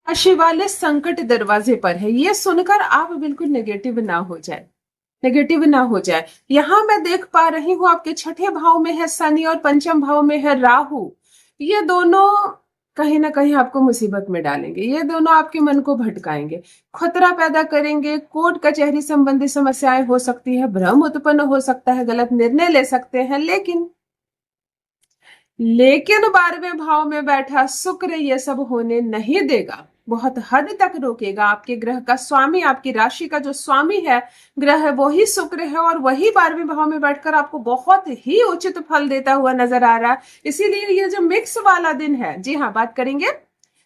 राशि वाले संकट दरवाजे पर है, ये सुनकर आप बिल्कुल नेगेटिव ना हो जाए, नेगेटिव ना हो जाए। यहां मैं देख पा रही हूं आपके छठे भाव में है शनि और पंचम भाव में है राहु। ये दोनों कहीं ना कहीं आपको मुसीबत में डालेंगे, ये दोनों आपके मन को भटकाएंगे, खतरा पैदा करेंगे, कोर्ट कचहरी संबंधी समस्याएं हो सकती है, भ्रम उत्पन्न हो सकता है, गलत निर्णय ले सकते हैं। लेकिन 12वें भाव में बैठा शुक्र ये सब होने नहीं देगा, बहुत हद तक रोकेगा। आपके ग्रह का स्वामी, आपकी राशि का जो स्वामी है ग्रह है, वही शुक्र है, और वही 12वें भाव में बैठकर आपको बहुत ही उचित फल देता हुआ नजर आ रहा है। इसीलिए ये जो मिक्स वाला दिन है, जी हाँ, बात करेंगे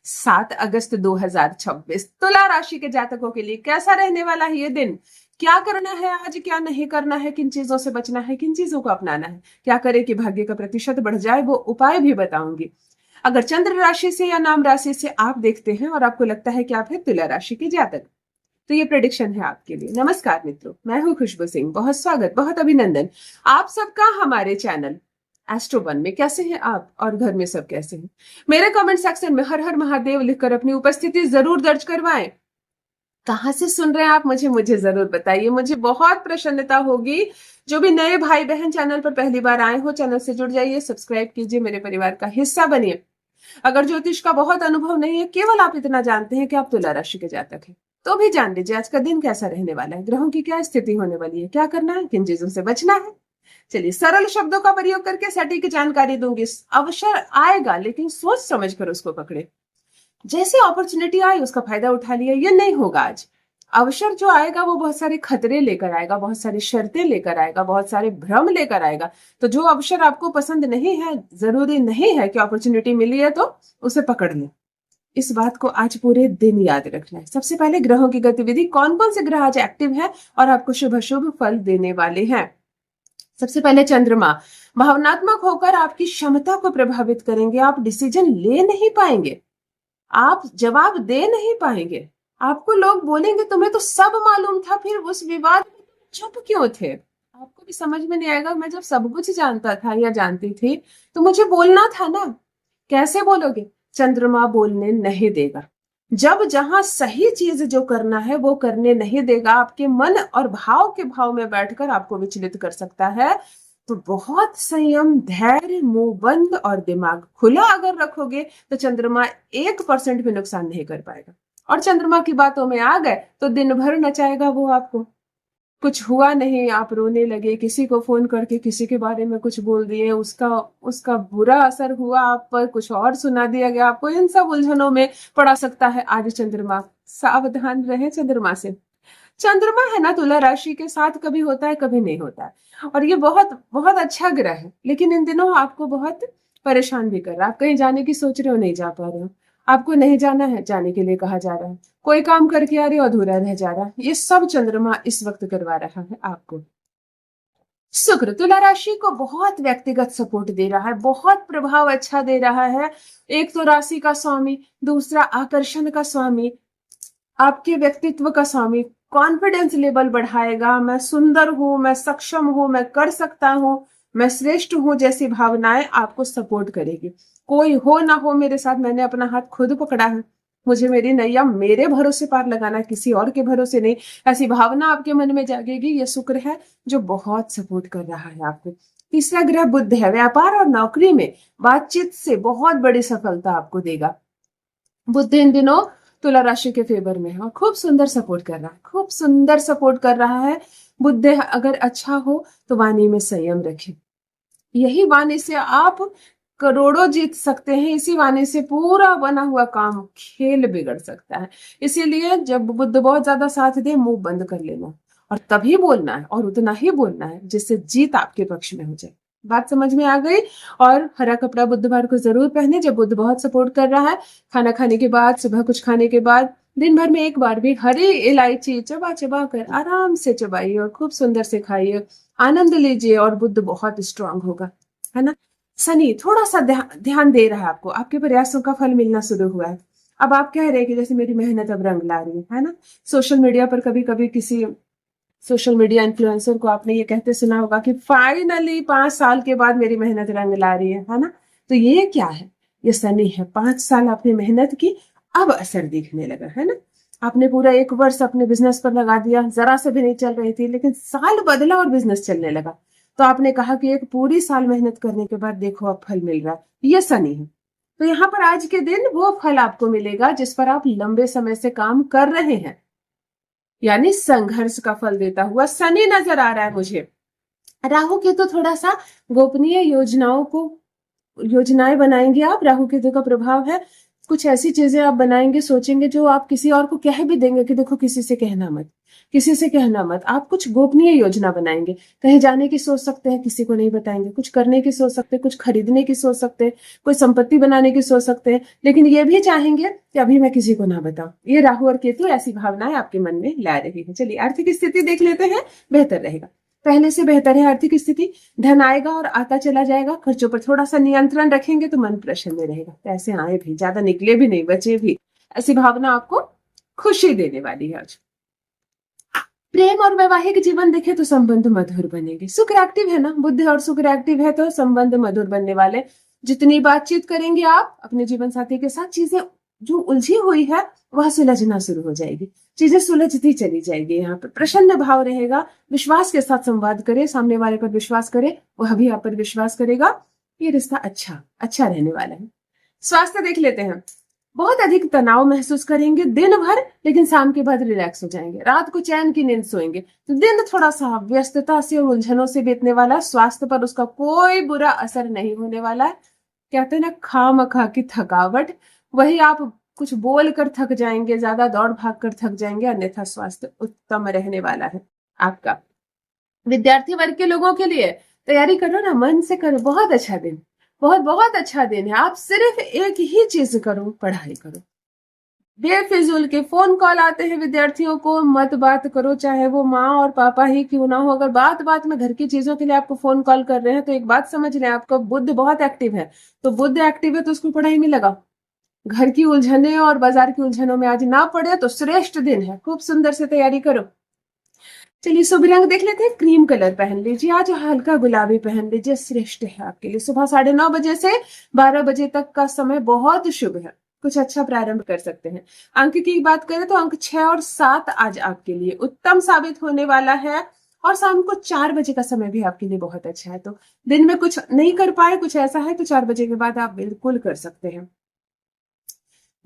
7 अगस्त 2026 तुला राशि के जातकों के लिए कैसा रहने वाला है ये दिन। क्या करना है आज, क्या नहीं करना है, किन चीजों से बचना है, किन चीजों को अपनाना है, क्या करे कि भाग्य का प्रतिशत बढ़ जाए, वो उपाय भी बताऊंगी। अगर चंद्र राशि से या नाम राशि से आप देखते हैं और आपको लगता है कि आप है तुला राशि के जातक, तो ये प्रेडिक्शन है आपके लिए। नमस्कार मित्रों, मैं हूं खुशबू सिंह, बहुत स्वागत, बहुत अभिनंदन आप सबका हमारे चैनल एस्ट्रो वन में। कैसे हैं आप और घर में सब कैसे हैं? मेरे कमेंट सेक्शन में हर हर महादेव लिखकर अपनी उपस्थिति जरूर दर्ज करवाएं। कहाँ से सुन रहे हैं आप, मुझे जरूर बताइए, मुझे बहुत प्रसन्नता होगी। जो भी नए भाई बहन चैनल पर पहली बार आए हो, चैनल से जुड़ जाइए, सब्सक्राइब कीजिए, मेरे परिवार का हिस्सा बनिए। अगर ज्योतिष का बहुत अनुभव नहीं है, केवल आप इतना जानते हैं कि आप तुला राशि के जातक हैं, तो भी जान लीजिए आज का दिन कैसा रहने वाला है, ग्रहों की क्या स्थिति होने वाली है, क्या करना है, किन चीजों से बचना है। चलिए सरल शब्दों का प्रयोग करके सटीक जानकारी दूंगी। अवसर आएगा लेकिन सोच समझ कर उसको पकड़े। जैसे अपॉर्चुनिटी आई उसका फायदा उठा लिया, ये नहीं होगा आज। अवसर जो आएगा वो बहुत सारे खतरे लेकर आएगा, बहुत सारी शर्तें लेकर आएगा, बहुत सारे भ्रम लेकर आएगा। तो जो अवसर आपको पसंद नहीं है, जरूरी नहीं है कि अपॉर्चुनिटी मिली है तो उसे पकड़ लें। इस बात को आज पूरे दिन याद रखना है। सबसे पहले ग्रहों की गतिविधि, कौन कौन से ग्रह आज एक्टिव है और आपको शुभ शुभ फल देने वाले हैं। सबसे पहले चंद्रमा भावनात्मक होकर आपकी क्षमता को प्रभावित करेंगे। आप डिसीजन ले नहीं पाएंगे, आप जवाब दे नहीं पाएंगे, आपको लोग बोलेंगे तुम्हें तो सब मालूम था, फिर उस विवाद में चुप क्यों थे। आपको भी समझ में नहीं आएगा, मैं जब सब कुछ जानता था या जानती थी तो मुझे बोलना था ना। कैसे बोलोगे? चंद्रमा बोलने नहीं देगा। जब जहां सही चीज जो करना है वो करने नहीं देगा, आपके मन और भाव के भाव में बैठकर आपको विचलित कर सकता है। तो बहुत संयम, धैर्य, मुंह बंद और दिमाग खुला अगर रखोगे तो चंद्रमा 1% भी नुकसान नहीं कर पाएगा। और चंद्रमा की बातों में आ गए तो दिन भर नचाएगा वो आपको। कुछ हुआ नहीं, आप रोने लगे, किसी को फोन करके किसी के बारे में कुछ बोल दिए, उसका उसका बुरा असर हुआ आप पर, कुछ और सुना दिया गया आपको, इन सब उलझनों में पड़ा सकता है आज चंद्रमा। सावधान रहे चंद्रमा से। चंद्रमा है ना तुला राशि के साथ, कभी होता है कभी नहीं होता है, और ये बहुत बहुत अच्छा ग्रह है, लेकिन इन दिनों आपको बहुत परेशान भी कर रहा है। आप कहीं जाने की सोच रहे हो, नहीं जा पा रहे हो, आपको नहीं जाना है, जाने के लिए कहा जा रहा है, कोई काम करके आ रहे हो, अधूरा रह जा रहा है, ये सब चंद्रमा इस वक्त करवा रहा है आपको। शुक्र तुला राशि को बहुत व्यक्तिगत सपोर्ट दे रहा है, बहुत प्रभाव अच्छा दे रहा है। एक तो राशि का स्वामी, दूसरा आकर्षण का स्वामी, आपके व्यक्तित्व का स्वामी, कॉन्फिडेंस लेवल बढ़ाएगा। मैं सुंदर हूं, मैं सक्षम हूं, मैं कर सकता हूं, मैं श्रेष्ठ हूं जैसी भावनाएं आपको सपोर्ट करेगी। कोई हो ना हो मेरे साथ, मैंने अपना हाथ खुद पकड़ा है, मुझे मेरी नैया मेरे भरोसे पार लगाना, किसी और के भरोसे नहीं, ऐसी भावना आपके मन में जागेगी। यह शुक्र है जो बहुत सपोर्ट कर रहा है आपको। तीसरा ग्रह बुध है, व्यापार और नौकरी में बातचीत से बहुत बड़ी सफलता आपको देगा। बुध इन दिनों तुला राशि के फेवर में है और खूब सुंदर सपोर्ट कर रहा है, खूब सुंदर सपोर्ट कर रहा है। बुध अगर अच्छा हो तो वाणी में संयम रखें, यही वाणी से आप करोड़ों जीत सकते हैं, इसी वाणी से पूरा बना हुआ काम खेल बिगड़ सकता है। इसीलिए जब बुध बहुत ज्यादा साथ दे, मुंह बंद कर लेना और तभी बोलना है, और उतना ही बोलना है जिससे जीत आपके पक्ष में हो जाए। बात समझ में आ गई? और हरा कपड़ा बुधवार को जरूर पहने जब बुध बहुत सपोर्ट कर रहा है। खाना खाने के बाद, सुबह कुछ खाने के बाद, दिन भर में एक बार भी हरी इलायची चबा चबा कर आराम से चबाइए और खूब सुंदर से खाइए, आनंद लीजिए, और बुध बहुत स्ट्रांग होगा, है ना। शनि थोड़ा सा ध्यान दे रहा है आपको, आपके प्रयासों का फल मिलना शुरू हुआ है। अब आप कह रहे हैं कि जैसे मेरी मेहनत अब रंग ला रही है ना। सोशल मीडिया पर कभी कभी किसी सोशल मीडिया इन्फ्लुएंसर को आपने ये कहते सुना होगा कि फाइनली 5 साल के बाद मेरी मेहनत रंग ला रही है ना। तो ये क्या है? ये शनि है। 5 साल आपने मेहनत की, अब असर दिखने लगा, है ना। आपने पूरा 1 वर्ष अपने बिजनेस पर लगा दिया, जरा से भी नहीं चल रही थी, लेकिन साल बदला और बिजनेस चलने लगा। तो आपने कहा कि एक पूरी साल मेहनत करने के बाद देखो अब फल मिल रहा है, ये शनि है। तो यहाँ पर आज के दिन वो फल आपको मिलेगा जिस पर आप लंबे समय से काम कर रहे हैं, यानी संघर्ष का फल देता हुआ शनि नजर आ रहा है मुझे। राहु केतु थोड़ा सा गोपनीय योजनाएं बनाएंगे आप, राहु केतु का प्रभाव है। कुछ ऐसी चीजें आप बनाएंगे, सोचेंगे जो आप किसी और को कह भी देंगे कि देखो किसी से कहना मत, किसी से कहना मत। आप कुछ गोपनीय योजना बनाएंगे, कहीं जाने की सोच सकते हैं, किसी को नहीं बताएंगे। कुछ करने की सोच सकते हैं, कुछ खरीदने की सोच सकते हैं, कोई संपत्ति बनाने की सोच सकते हैं, लेकिन ये भी चाहेंगे कि अभी मैं किसी को ना बताऊं। ये राहु और केतु ऐसी भावनाएं आपके मन में ला रही है। चलिए आर्थिक स्थिति देख लेते हैं, बेहतर रहेगा, पहले से बेहतर है आर्थिक स्थिति। धन आएगा और आता चला जाएगा। खर्चों पर थोड़ा सा नियंत्रण रखेंगे तो मन प्रसन्न रहेगा। पैसे आए भी, ज्यादा निकले भी नहीं, बचे भी, ऐसी भावना आपको खुशी देने वाली है आज। प्रेम और वैवाहिक जीवन देखे तो संबंध मधुर बनेंगे। शुक्र एक्टिव है ना, बुध और शुक्र एक्टिव है तो संबंध मधुर बनने वाले। जितनी बातचीत करेंगे आप अपने जीवन साथी के साथ, चीजें जो उलझी हुई है वह सुलझना शुरू हो जाएगी, चीजें सुलझती चली जाएगी। यहाँ पर प्रसन्न भाव रहेगा। विश्वास के साथ संवाद करें, सामने वाले पर विश्वास करें, वह भी आप पर विश्वास करेगा। ये रिश्ता अच्छा रहने वाला है। स्वास्थ्य देख लेते हैं। बहुत अधिक तनाव महसूस करेंगे दिन भर, लेकिन शाम के बाद रिलैक्स हो जाएंगे, रात को चैन की नींद सोएंगे। तो दिन थोड़ा सा व्यस्तता से और उलझनों से बीतने वाला, स्वास्थ्य पर उसका कोई बुरा असर नहीं होने वाला है। कहते हैं ना, खामखा की थकावट, वही आप कुछ बोल कर थक जाएंगे, ज्यादा दौड़ भाग कर थक जाएंगे, अन्यथा स्वास्थ्य उत्तम रहने वाला है आपका। विद्यार्थी वर्ग के लोगों के लिए तैयारी करो ना, मन से करो। बहुत अच्छा दिन, बहुत बहुत अच्छा दिन है। आप सिर्फ एक ही चीज करो, पढ़ाई करो। बेफिजूल के फोन कॉल आते हैं विद्यार्थियों को, मत बात करो, चाहे वो माँ और पापा ही क्यों ना हो। अगर बात बात में घर की चीजों के लिए आपको फोन कॉल कर रहे हैं तो एक बात समझ लें, आपका बुध बहुत एक्टिव है। तो बुध एक्टिव है तो उसको पढ़ाई में लगाओ। घर की उलझने और बाजार की उलझनों में आज ना पड़े तो श्रेष्ठ दिन है, खूब सुंदर से तैयारी करो। चलिए शुभ रंग देख लेते हैं। क्रीम कलर पहन लीजिए, आज हल्का गुलाबी पहन लीजिए, श्रेष्ठ है आपके लिए। सुबह 9:30 बजे से 12 बजे तक का समय बहुत शुभ है, कुछ अच्छा प्रारंभ कर सकते हैं। अंक की बात करें तो अंक 6 और 7 आज आपके लिए उत्तम साबित होने वाला है। और शाम को 4 बजे का समय भी आपके लिए बहुत अच्छा है। तो दिन में कुछ नहीं कर पाए, कुछ ऐसा है तो 4 बजे के बाद आप बिल्कुल कर सकते हैं।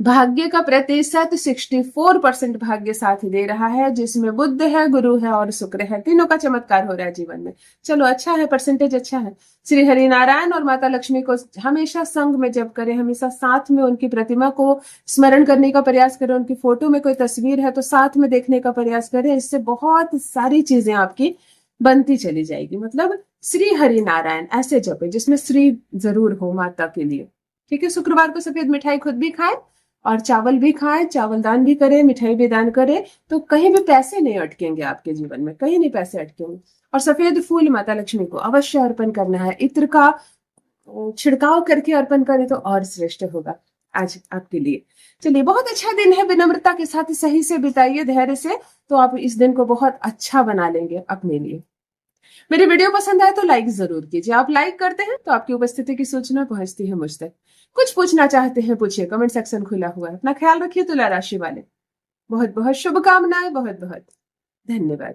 भाग्य का प्रतिशत 64% भाग्य साथ दे रहा है, जिसमें बुध है, गुरु है और शुक्र है। तीनों का चमत्कार हो रहा है जीवन में। चलो अच्छा है, परसेंटेज अच्छा है। श्री हरि नारायण और माता लक्ष्मी को हमेशा संग में जप करें, हमेशा साथ में उनकी प्रतिमा को स्मरण करने का प्रयास करें। उनकी फोटो में कोई तस्वीर है तो साथ में देखने का प्रयास करें। इससे बहुत सारी चीजें आपकी बनती चली जाएगी। मतलब श्री हरि नारायण ऐसे जपे जिसमें श्री जरूर हो माता के लिए। ठीक है। शुक्रवार को सफेद मिठाई खुद भी खाएं और चावल भी खाएं, चावल दान भी करें, मिठाई भी दान करें, तो कहीं भी पैसे नहीं अटकेंगे आपके जीवन में, कहीं नहीं पैसे अटकेंगे। और सफेद फूल माता लक्ष्मी को अवश्य अर्पण करना है। इत्र का छिड़काव करके अर्पण करें तो और श्रेष्ठ होगा आज आपके लिए। चलिए बहुत अच्छा दिन है, विनम्रता के साथ सही से बिताइए, धैर्य से, तो आप इस दिन को बहुत अच्छा बना लेंगे अपने लिए। मेरी वीडियो पसंद आए तो लाइक जरूर कीजिए। आप लाइक करते हैं तो आपकी उपस्थिति की सूचना पहुंचती है मुझ तक। कुछ पूछना चाहते हैं पूछिए, कमेंट सेक्शन खुला हुआ है। अपना ख्याल रखिए तुला राशि वाले। बहुत बहुत शुभकामनाएं, बहुत बहुत धन्यवाद।